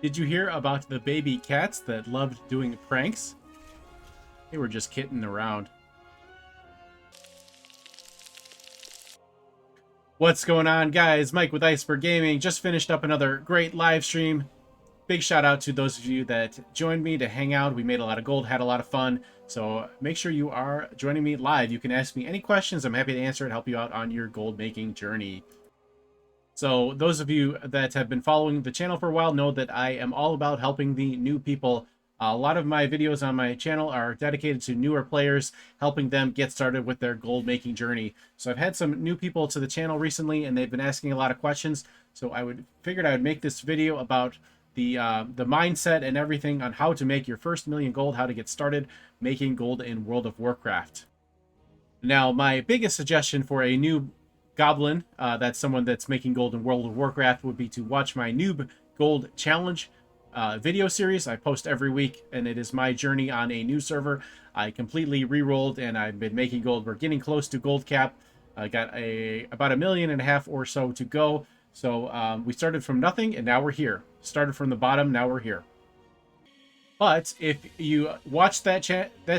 Did you hear about the baby cats that loved doing pranks? They were just kidding around. What's going on, guys? Mike with Iceberg Gaming. Just finished up another great live stream. Big shout out to those of you that joined me to hang out. We made a lot of gold, had a lot of fun. So make sure you are joining me live. You can ask me any questions. I'm happy to answer it, help you out on your gold making journey. So those of you that have been following the channel for a while know that I am all about helping the new people. A lot of my videos on my channel are dedicated to newer players, helping them get started with their gold making journey. So I've had some new people to the channel recently, and they've been asking a lot of questions. So I figured I would make this video about the mindset and everything on how to make your first million gold, how to get started making gold in World of Warcraft. Now, my biggest suggestion for a new goblin, that's someone that's making gold in World of Warcraft, would be to watch my Noob Gold Challenge video series. I post every week, and it is my journey on a new server. I completely re-rolled, and I've been making gold. We're getting close to gold cap. I got about 1.5 million or so to go. So we started from nothing, and now we're here. Started from the bottom, now we're here. But if you watched that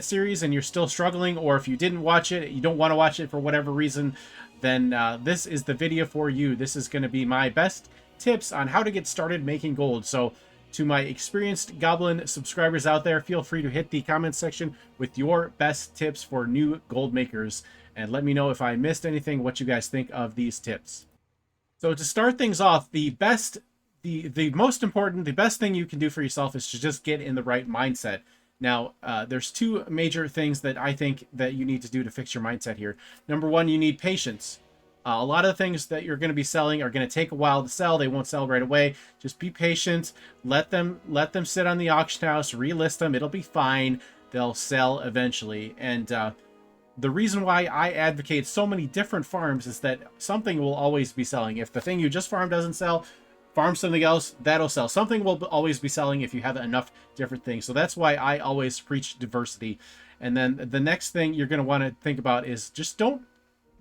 series and you're still struggling, or if you didn't watch it, you don't want to watch it for whatever reason, then this is the video for you. This is going to be my best tips on how to get started making gold. So to my experienced Goblin subscribers out there, feel free to hit the comment section with your best tips for new gold makers. And let me know if I missed anything, what you guys think of these tips. So to start things off, the most important, the best thing you can do for yourself is to just get in the right mindset. Now, there's two major things that I think that you need to do to fix your mindset here. Number one, you need patience. A lot of the things that you're going to be selling are going to take a while to sell. They won't sell right away. Just be patient. Let them sit on the auction house. Relist them. It'll be fine. They'll sell eventually. And the reason why I advocate so many different farms is that something will always be selling. If the thing you just farmed doesn't sell, farm something else, that'll sell. Something will always be selling if you have enough different things. So that's why I always preach diversity. And then the next thing you're going to want to think about is just don't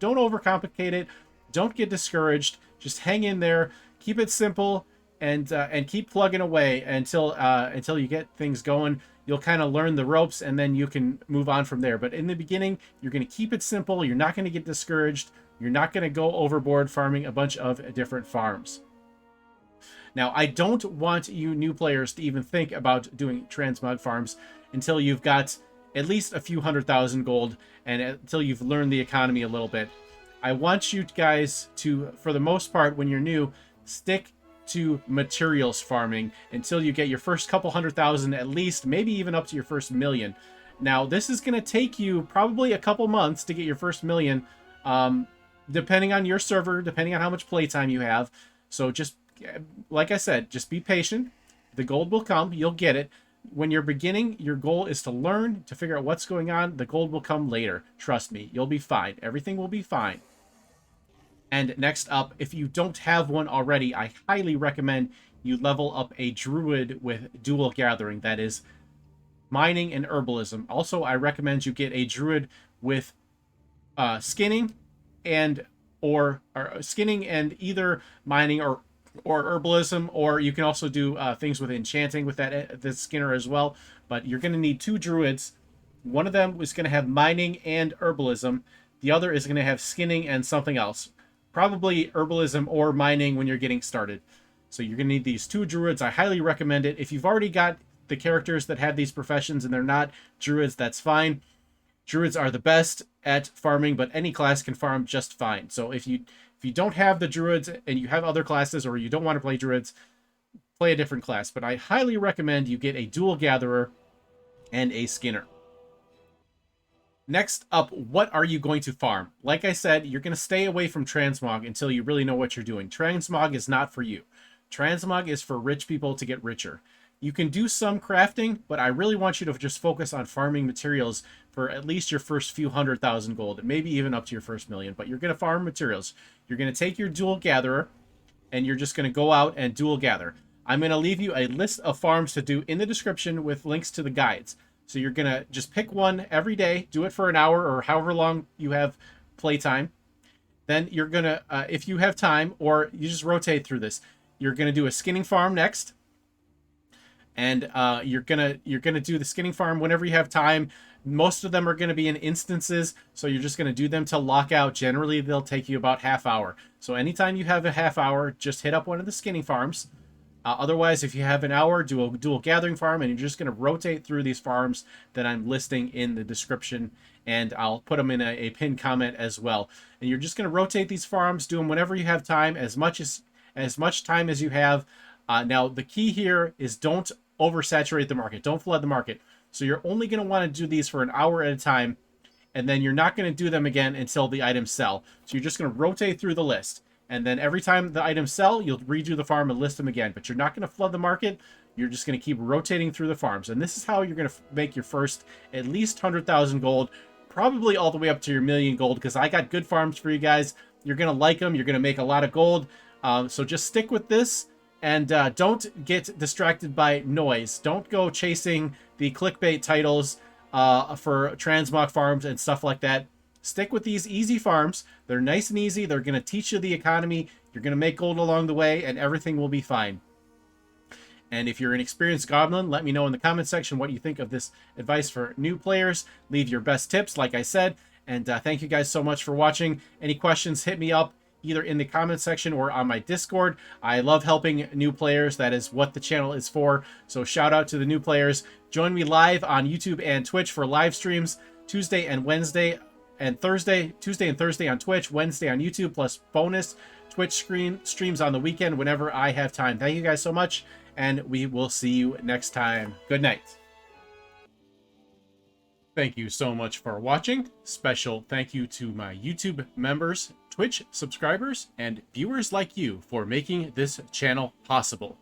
overcomplicate it. Don't get discouraged. Just hang in there. Keep it simple and keep plugging away until you get things going. You'll kind of learn the ropes, and then you can move on from there. But in the beginning, you're going to keep it simple. You're not going to get discouraged. You're not going to go overboard farming a bunch of different farms. Now, I don't want you new players to even think about doing transmog farms until you've got at least a few 100,000 gold and until you've learned the economy a little bit. I want you guys to, for the most part, when you're new, stick to materials farming until you get your first couple 100,000 at least, maybe even up to your first million. Now, this is going to take you probably a couple months to get your first million, depending on your server, depending on how much playtime you have. So just, like I said, just be patient. The gold will come. You'll get it. When you're beginning, your goal is to learn, to figure out what's going on. The gold will come later. Trust me, you'll be fine. Everything will be fine. And next up, if you don't have one already, I highly recommend you level up a druid with dual gathering. That is mining and herbalism. Also, I recommend you get a druid with skinning and skinning and either mining or herbalism, or you can also do things with enchanting with the skinner as well. But you're going to need two druids. One of them is going to have mining and herbalism. The other is going to have skinning and something else. Probably herbalism or mining when you're getting started. So you're going to need these two druids. I highly recommend it. If you've already got the characters that have these professions and they're not druids, that's fine. Druids are the best at farming, but any class can farm just fine. So if you don't have the druids and you have other classes, or you don't want to play druids, play a different class. But I highly recommend you get a dual gatherer and a skinner. Next up, what are you going to farm? Like I said, you're going to stay away from transmog until you really know what you're doing. Transmog is not for you. Transmog is for rich people to get richer. You can do some crafting, but I really want you to just focus on farming materials for at least your first few 100,000 gold, and maybe even up to your first million. But you're going to farm materials. You're going to take your dual gatherer, and you're just going to go out and dual gather. I'm going to leave you a list of farms to do in the description with links to the guides. So you're going to just pick one every day, do it for an hour or however long you have playtime. Then you're going to, if you have time, or you just rotate through this, you're going to do a skinning farm next. and you're gonna do the skinning farm whenever you have time. Most of them are gonna be in instances, so you're just gonna do them till lockout. Generally, they'll take you about half hour. So anytime you have a half hour, just hit up one of the skinning farms. Otherwise, if you have an hour, do a dual gathering farm, and you're just going to rotate through these farms that I'm listing in the description, and I'll put them in a pinned comment as well. And you're just going to rotate these farms, do them whenever you have time, as much time as you have. Now, the key here is don't oversaturate the market. Don't flood the market. So you're only going to want to do these for an hour at a time, and then you're not going to do them again until the items sell. So you're just going to rotate through the list. And then every time the items sell, you'll redo the farm and list them again. But you're not going to flood the market. You're just going to keep rotating through the farms. And this is how you're going to make your first at least 100,000 gold, probably all the way up to your million gold, because I got good farms for you guys. You're going to like them. You're going to make a lot of gold. So just stick with this, and don't get distracted by noise. Don't go chasing the clickbait titles for transmog farms and stuff like that. Stick with these easy farms. They're nice and easy. They're going to teach you the economy. You're going to make gold along the way, and everything will be fine. And if you're an experienced goblin, let me know in the comment section what you think of this advice for new players. Leave your best tips, like I said. And thank you guys so much for watching. Any questions, hit me up either in the comment section or on my Discord. I love helping new players. That is what the channel is for. So shout out to the new players. Join me live on YouTube and Twitch for live streams Tuesday and Thursday and Thursday on Twitch, Wednesday on YouTube, plus bonus Twitch streams on the weekend whenever I have time. Thank you guys so much, and we will see you next time. Good night. Thank you so much for watching. Special thank you to my YouTube members, Twitch subscribers, and viewers like you for making this channel possible.